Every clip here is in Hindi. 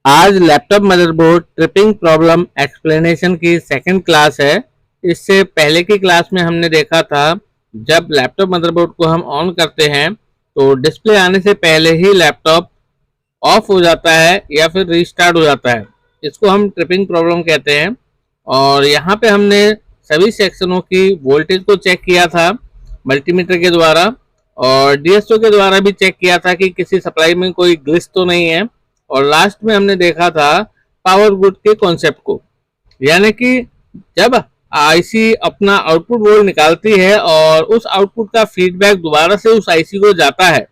आज laptop motherboard tripping problem explanation की सेकंड क्लास है। इससे पहले की क्लास में हमने देखा था जब लैपटॉप मदरबोर्ड को हम ऑन करते हैं तो डिस्प्ले आने से पहले ही लैपटॉप ऑफ हो जाता है या फिर रीस्टार्ट हो जाता है। इसको हम ट्रिपिंग प्रॉब्लम कहते हैं। और यहाँ पे हमने सभी सेक्शनों की वोल्टेज को चेक किया था मल्टीमीटर के द्वारा, और डीएसओ के द्वारा भी चेक किया था कि किसी सप्लाई में कोई ग्लिच तो नहीं है। और लास्ट में हमने देखा था पावर गुड के कॉन्सेप्ट को, यानी कि जब आईसी अपना आउटपुट वोल्ट निकालती है और उस आउटपुट का फीडबैक दोबारा से उस आईसी को जाता है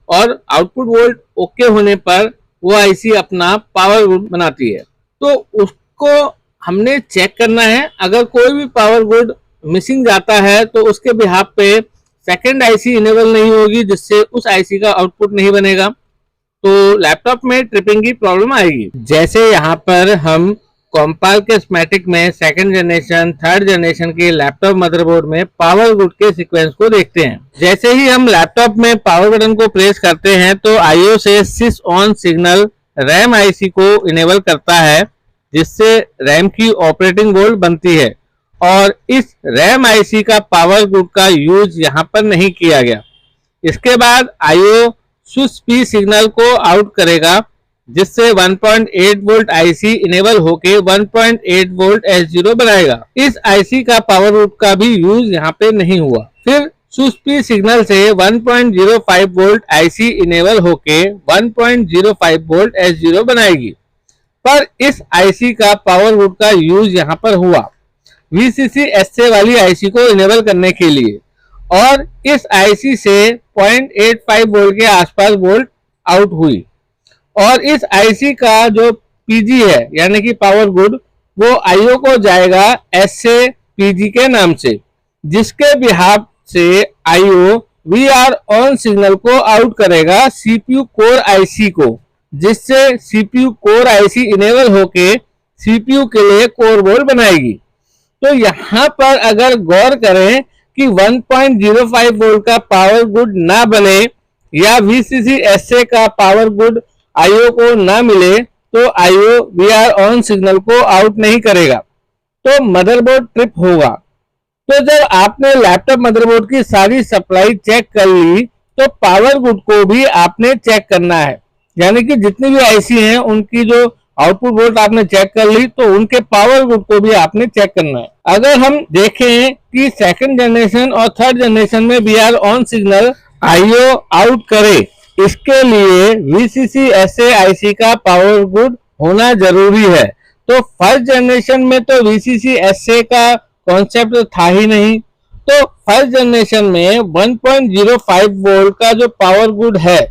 और आउटपुट वोल्ट ओके होने पर वो आईसी अपना पावर गुड बनाती है, तो उसको हमने चेक करना है। अगर कोई भी पावर गुड मिसिंग जाता है तो उसके बिहाफ पे सेकंड आईसी इनेबल नहीं होगी, जिससे उस आईसी का आउटपुट नहीं बनेगा, तो लैपटॉप में ट्रिपिंग की प्रॉब्लम आएगी। जैसे यहाँ पर हम कॉम्पाल के स्कीमेटिक में सेकंड जनरेशन थर्ड जनरेशन के लैपटॉप मदरबोर्ड में पावर गुड के सीक्वेंस को देखते हैं। जैसे ही हम लैपटॉप में पावर बटन को प्रेस करते हैं तो आईओ से switch on signal RAM IC को इनेबल करता है, जिससे रैम की ऑपरेटिंग वोल्ट बनती है। और इस रैम आईसी का पावर गुड का यूज यहाँ पर नहीं किया गया। इसके बाद आईओ स्विच पी सिग्नल को आउट करेगा, जिससे 1.8 वोल्ट आईसी इनेबल होके 1.8 वोल्ट S0 बनाएगा। इस आईसी का पावर गुड का भी यूज यहाँ पे नहीं हुआ। फिर स्विच पी सिग्नल से 1.05 वोल्ट आईसी इनेबल होके 1.05 वोल्ट S0 बनाएगी, पर इस आईसी का पावर गुड का यूज यहाँ पर हुआ VCC SA वाली आईसी को इनेबल करने के लिए, और इस आईसी से 0.85 वोल्ट के आसपास वोल्ट आउट हुई। और इस आईसी का जो पीजी है यानी कि पावर गुड, वो आईओ को जाएगा SA पीजी के नाम से, जिसके बिहाफ से आईओ VR ऑन सिग्नल को आउट करेगा सीपीयू कोर आईसी को, जिससे सीपीयू कोर आईसी इनेबल होके सीपीयू के लिए कोर वोल्ट बनाएगी। तो यहाँ पर अगर गौर करें कि 1.05 वोल्ट का पावर गुड ना बने या VCC SA का पावर गुड आईओ को ना मिले तो आईओ VR ऑन सिग्नल को आउट नहीं करेगा, तो मदरबोर्ड ट्रिप होगा। तो जब आपने लैपटॉप मदरबोर्ड की सारी सप्लाई चेक कर ली तो पावर गुड को भी आपने चेक करना है, यानी कि जितनी भी आईसी हैं उनकी जो आउटपुट वोल्ट आपने चेक कर ली तो उनके पावर गुड को भी आपने चेक करना है। अगर हम देखें कि सेकंड जनरेशन और थर्ड जनरेशन में VR on signal IO out करे, इसके लिए VCC SA आईसी का पावर गुड होना जरूरी है। तो फर्स्ट जनरेशन में तो VCC SA का कॉन्सेप्ट था ही नहीं, तो फर्स्ट जनरेशन में 1.05 वोल्ट का जो पावर गुड है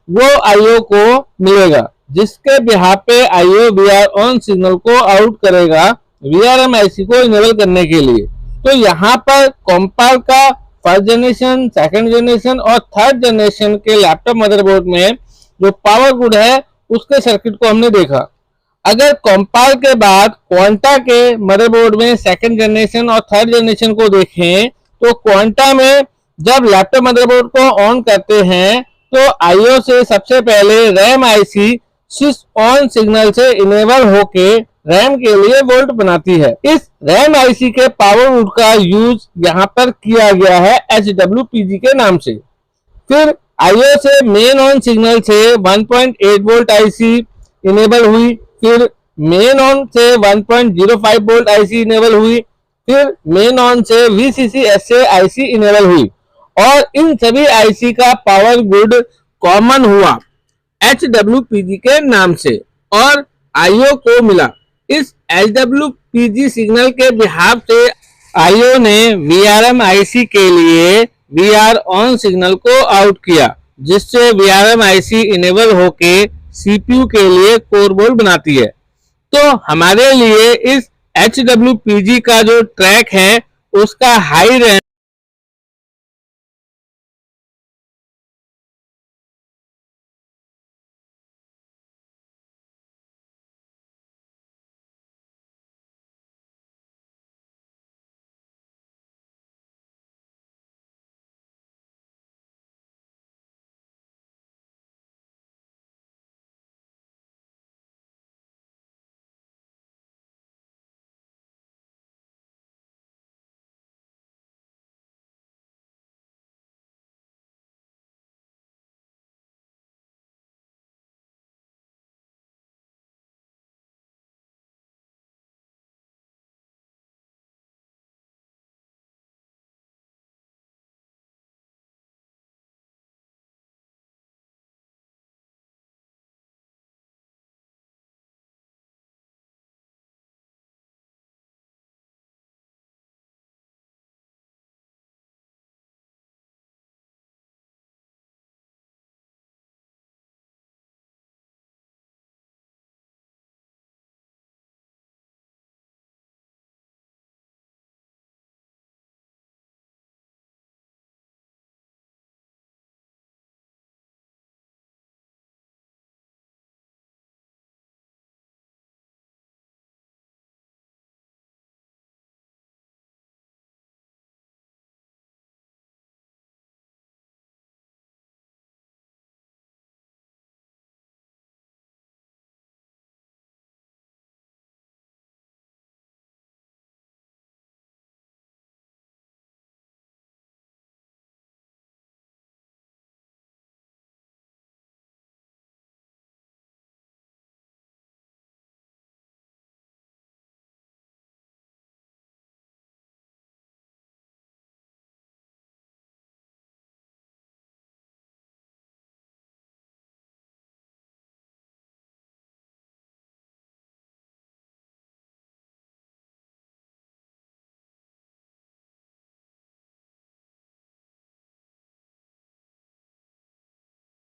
वो आईओ को मिलेगा, जिसके बिहाफ पे आईओ VR ऑन सिग्नल को आउट करेगा VRM आईसी को इनेबल करने के लिए। तो यहाँ पर कॉम्पाल का फर्स्ट जनरेशन सेकंड जनरेशन और थर्ड जनरेशन के लैपटॉप मदरबोर्ड में जो पावर गुड है उसके सर्किट को हमने देखा। अगर कॉम्पाल के बाद क्वांटा के मदरबोर्ड में सेकंड जनरेशन और थर्ड जनरेशन को देखें तो क्वांटा में जब लैपटॉप मदरबोर्ड को ऑन करते हैं तो आईओ से सबसे पहले RAM IC switch on signal से इनेबल होके रैम के लिए वोल्ट बनाती है। इस रैम आईसी के पावर गुड का यूज यहाँ पर किया गया है HWPG के नाम से। फिर आईओ से मेन ऑन सिग्नल से 1.8 वोल्ट आईसी इनेबल हुई, फिर मेन ऑन से 1.05 वोल्ट आईसी इनेबल हुई, फिर मेन ऑन से VCC SA आईसी इनेबल हुई, और इन सभी आईसी का पावर गुड कॉमन हुआ HWPG के नाम से और आईओ को मिला। इस HWPG सिग्नल के बिहाफ से आईओ ने VRM आईसी के लिए VR ऑन सिग्नल को आउट किया, जिससे VRM आईसी इनेबल होके सीपीयू के लिए कोर वोल्ट बनाती है। तो हमारे लिए इस HWPG का जो ट्रैक है उसका हाई रैम